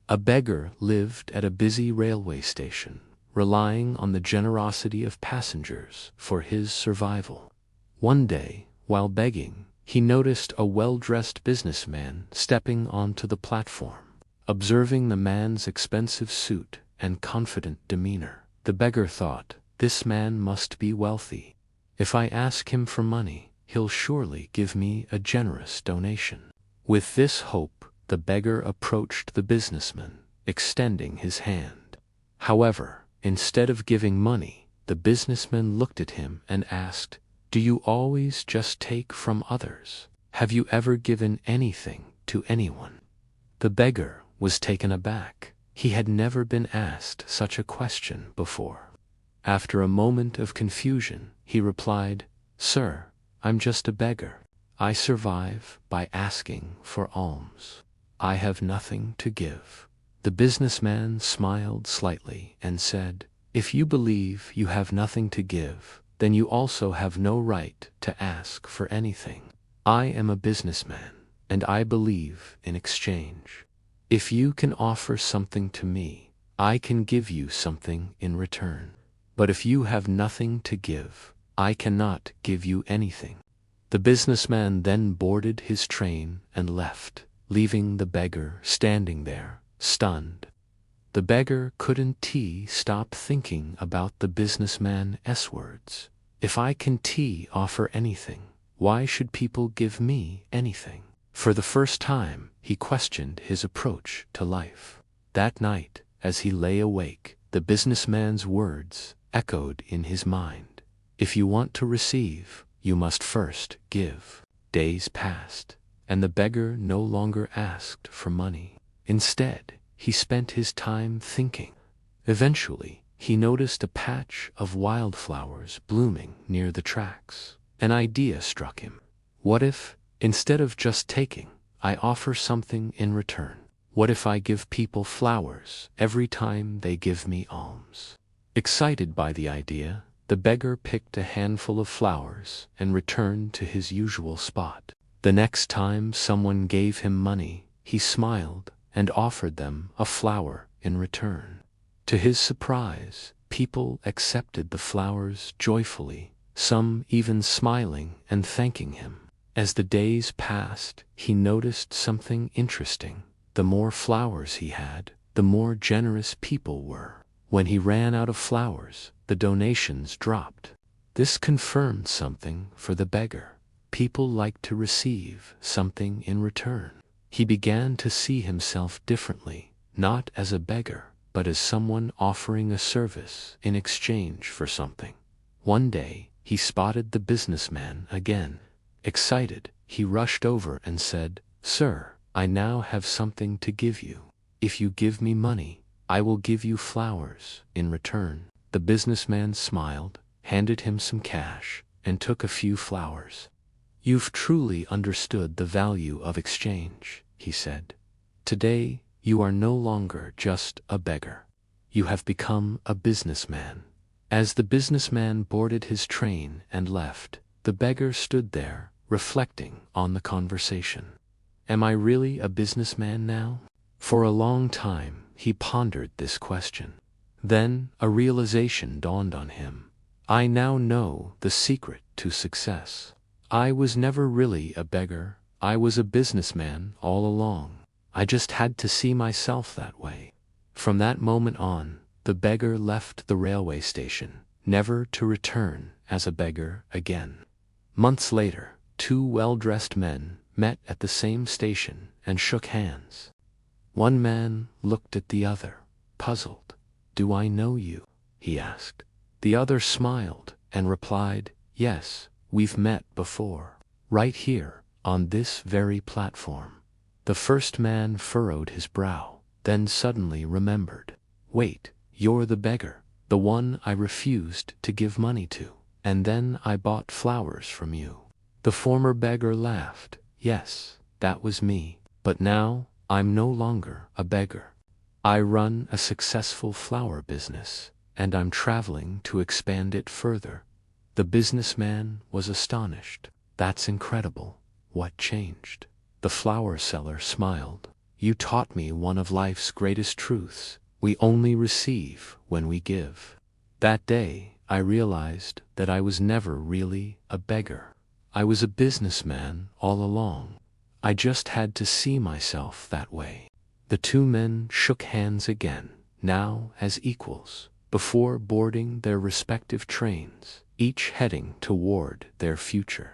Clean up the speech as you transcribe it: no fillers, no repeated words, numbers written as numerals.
A beggar lived at a busy railway station, relying on the generosity of passengers for his survival. One day, while begging, he noticed a well-dressed businessman stepping onto the platform. Observing the man's expensive suit and confident demeanor, the beggar thought, "This man must be wealthy. If I ask him for money, he'll surely give me a generous donation." With this hope, the beggar approached the businessman, extending his hand. However, instead of giving money, the businessman looked at him and asked, "Do you always just take from others? Have you ever given anything to anyone?" The beggar was taken aback. He had never been asked such a question before. After a moment of confusion, he replied, "Sir, I'm just a beggar. I survive by asking for alms. I have nothing to give." The businessman smiled slightly and said, "If you believe you have nothing to give, then you also have no right to ask for anything. I am a businessman, and I believe in exchange. If you can offer something to me, I can give you something in return. But if you have nothing to give, I cannot give you anything." The businessman then boarded his train and left, leaving the beggar standing there, stunned. The beggar couldn't stop thinking about the businessman's words. If I can offer anything, why should people give me anything? For the first time, he questioned his approach to life. That night, as he lay awake, the businessman's words echoed in his mind. If you want to receive, you must first give. Days passed, and the beggar no longer asked for money. Instead, he spent his time thinking. Eventually, he noticed a patch of wildflowers blooming near the tracks. An idea struck him. What if, instead of just taking, I offer something in return? What if I give people flowers every time they give me alms? Excited by the idea, the beggar picked a handful of flowers and returned to his usual spot. The next time someone gave him money, he smiled and offered them a flower in return. To his surprise, people accepted the flowers joyfully, some even smiling and thanking him. As the days passed, he noticed something interesting. The more flowers he had, the more generous people were. When he ran out of flowers, the donations dropped. This confirmed something for the beggar. People like to receive something in return. He began to see himself differently, not as a beggar, but as someone offering a service in exchange for something. One day, he spotted the businessman again. Excited, he rushed over and said, "Sir, I now have something to give you. If you give me money, I will give you flowers in return." The businessman smiled, handed him some cash, and took a few flowers. "You've truly understood the value of exchange," he said. "Today, you are no longer just a beggar. You have become a businessman." As the businessman boarded his train and left, the beggar stood there, reflecting on the conversation. Am I really a businessman now? For a long time, he pondered this question. Then a realization dawned on him. I now know the secret to success. I was never really a beggar. I was a businessman all along. I just had to see myself that way. From that moment on, the beggar left the railway station, never to return as a beggar again. Months later, two well-dressed men met at the same station and shook hands. One man looked at the other, puzzled. "Do I know you?" he asked. The other smiled and replied, "Yes, we've met before. Right here, on this very platform." The first man furrowed his brow, then suddenly remembered. "Wait, you're the beggar, the one I refused to give money to, and then I bought flowers from you." The former beggar laughed. "Yes, that was me. But now, I'm no longer a beggar. I run a successful flower business, and I'm traveling to expand it further." The businessman was astonished. "That's incredible. What changed?" The flower seller smiled. you taught me one of life's greatest truths. We only receive when we give." That day, I realized that I was never really a beggar. I was a businessman all along. I just had to see myself that way. The two men shook hands again, now as equals, before boarding their respective trains, each heading toward their future.